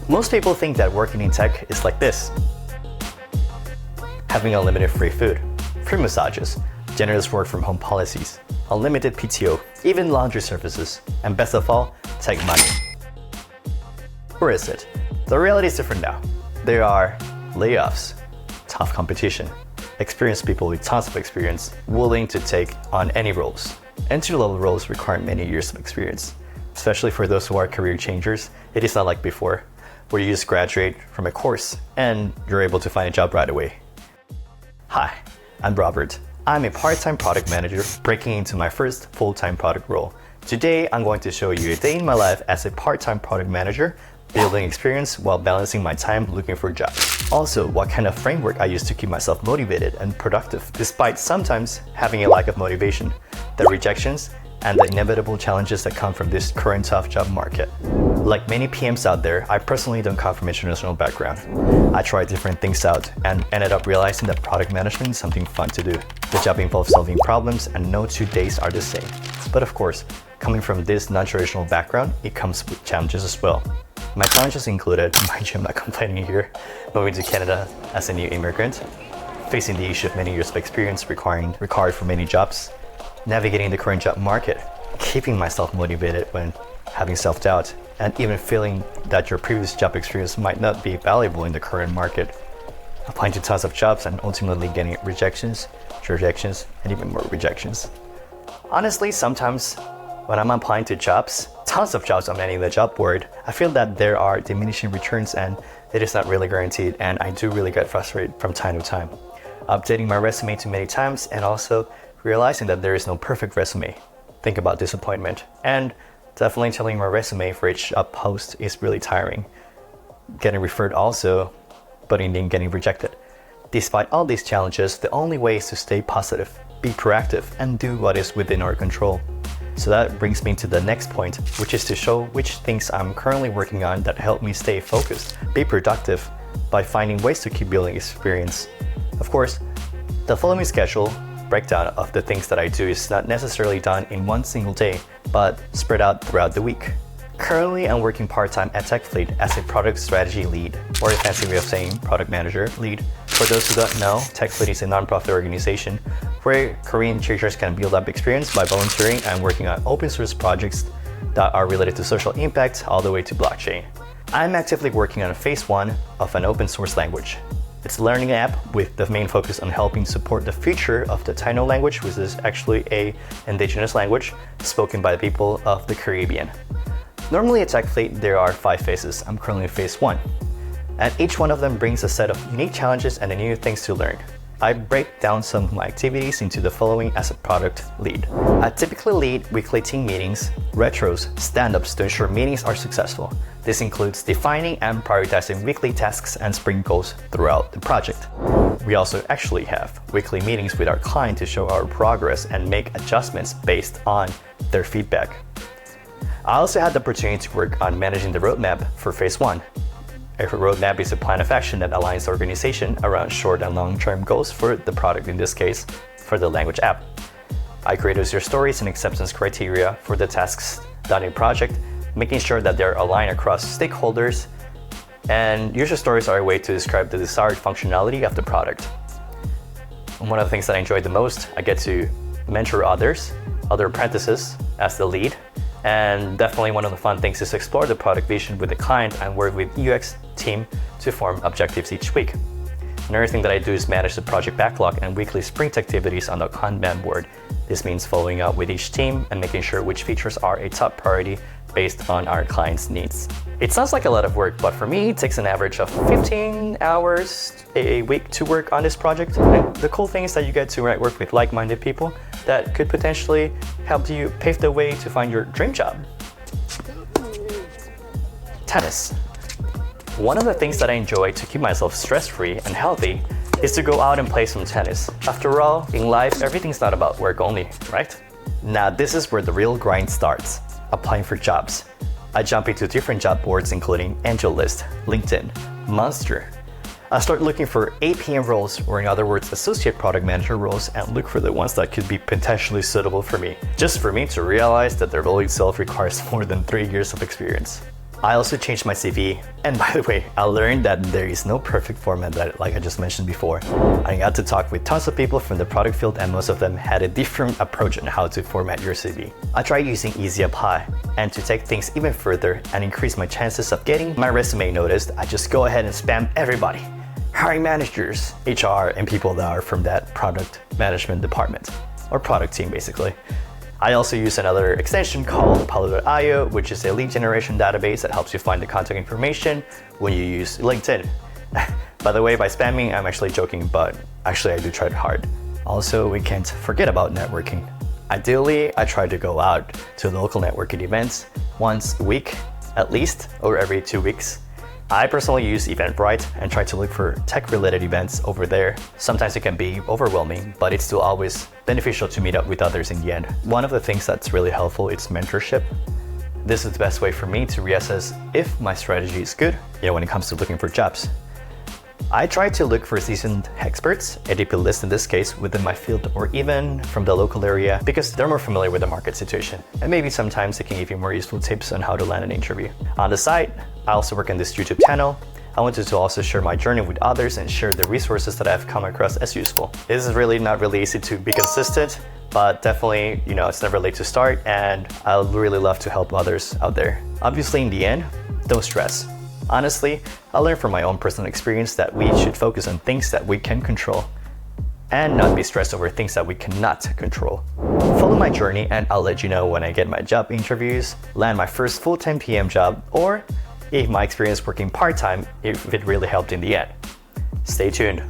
Most people think that working in tech is like this: having unlimited free food, free massages, generous work from home policies, unlimited PTO, even laundry services, and best of all, tech money. Or is it? The reality is different now. There are layoffs, tough competition, experienced people with tons of experience willing to take on any roles. Entry-level roles require many years of experience. Especially for those who are career changers, it is not like before, where you just graduate from a course and you're able to find a job right away. Hi, I'm Robert. I'm a part-time product manager breaking into my first full-time product role. Today, I'm going to show you a day in my life as a part-time product manager, building experience while balancing my time looking for jobs. Also, what kind of framework I use to keep myself motivated and productive, despite sometimes having a lack of motivation, the rejections, and the inevitable challenges that come from this current tough job market. Like many PMs out there, I personally don't come from a traditional background. I tried different things out and ended up realizing that product management is something fun to do. The job involves solving problems and no 2 days are the same. But of course, coming from this non-traditional background, it comes with challenges as well. My challenges included, mind you, I'm not complaining here, moving to Canada as a new immigrant, facing the issue of many years of experience required for many jobs, navigating the current job market, keeping myself motivated when having self-doubt, and even feeling that your previous job experience might not be valuable in the current market, applying to tons of jobs and ultimately getting rejections, and even more rejections. Honestly, sometimes when I'm applying to jobs, tons of jobs on any of the job board, I feel that there are diminishing returns and it is not really guaranteed, and I do really get frustrated from time to time. Updating my resume too many times and also realizing that there is no perfect resume. Think about disappointment. And definitely telling my resume for each job post is really tiring. Getting referred also, but in the end getting rejected. Despite all these challenges, the only way is to stay positive, be proactive, and do what is within our control. So that brings me to the next point, which is to show which things I'm currently working on that help me stay focused, be productive, by finding ways to keep building experience. Of course, the following schedule breakdown of the things that I do is not necessarily done in one single day, but spread out throughout the week. Currently, I'm working part-time at TechFleet as a product strategy lead, or a fancy way of saying product manager lead. For those who don't know, TechFleet is a non-profit organization where Korean teachers can build up experience by volunteering and working on open source projects that are related to social impact all the way to blockchain. I'm actively working on phase 1 of an open source language. It's a learning app with the main focus on helping support the future of the Taino language, which is actually an indigenous language spoken by the people of the Caribbean. Normally at TechFleet, there are 5 phases. I'm currently in phase 1. And each one of them brings a set of unique challenges and new things to learn. I break down some of my activities into the following as a product lead. I typically lead weekly team meetings, retros, stand-ups to ensure meetings are successful. This includes defining and prioritizing weekly tasks and sprint goals throughout the project. We also actually have weekly meetings with our client to show our progress and make adjustments based on their feedback. I also had the opportunity to work on managing the roadmap for phase 1. A roadmap is a plan of action that aligns the organization around short and long-term goals for the product, in this case, for the language app. I create user stories and acceptance criteria for the tasks done in project, making sure that they're aligned across stakeholders, and user stories are a way to describe the desired functionality of the product. And one of the things that I enjoy the most, I get to mentor other apprentices as the lead. And definitely one of the fun things is to explore the product vision with the client and work with UX team to form objectives each week. Another thing that I do is manage the project backlog and weekly sprint activities on the Kanban board. This means following up with each team and making sure which features are a top priority based on our client's needs. It sounds like a lot of work, but for me, it takes an average of 15 hours a week to work on this project. And the cool thing is that you get to work with like-minded people that could potentially help you pave the way to find your dream job. Tennis. One of the things that I enjoy to keep myself stress-free and healthy is to go out and play some tennis. After all, in life, everything's not about work only, right? Now this is where the real grind starts. Applying for jobs. I jump into different job boards including AngelList, LinkedIn, Monster. I start looking for APM roles, or in other words, associate product manager roles, and look for the ones that could be potentially suitable for me, just for me to realize that the role itself requires more than 3 years of experience. I also changed my CV, and by the way, I learned that there is no perfect format like I just mentioned before. I got to talk with tons of people from the product field, and most of them had a different approach on how to format your CV. I tried using Easy Apply, and to take things even further and increase my chances of getting my resume noticed, I just go ahead and spam everybody. Hiring managers, HR, and people that are from that product management department, or product team basically. I also use another extension called Palo.io, which is a lead generation database that helps you find the contact information when you use LinkedIn. By the way, by spamming, I'm actually joking, but actually I do try hard. Also, we can't forget about networking. Ideally, I try to go out to local networking events once a week, at least, or every 2 weeks. I personally use Eventbrite and try to look for tech-related events over there. Sometimes it can be overwhelming, but it's still always beneficial to meet up with others in the end. One of the things that's really helpful is mentorship. This is the best way for me to reassess if my strategy is good, when it comes to looking for jobs. I try to look for seasoned experts, ADP lists in this case, within my field or even from the local area, because they're more familiar with the market situation. And maybe sometimes they can give you more useful tips on how to land an interview. On the side, I also work on this YouTube channel. I wanted to also share my journey with others and share the resources that I've come across as useful. This is really not really easy to be consistent, but definitely, it's never late to start, and I'll really love to help others out there. Obviously, in the end, don't stress. Honestly, I learned from my own personal experience that we should focus on things that we can control and not be stressed over things that we cannot control. Follow my journey and I'll let you know when I get my job interviews, land my first full-time PM job, or if my experience working part-time, if it really helped in the end. Stay tuned.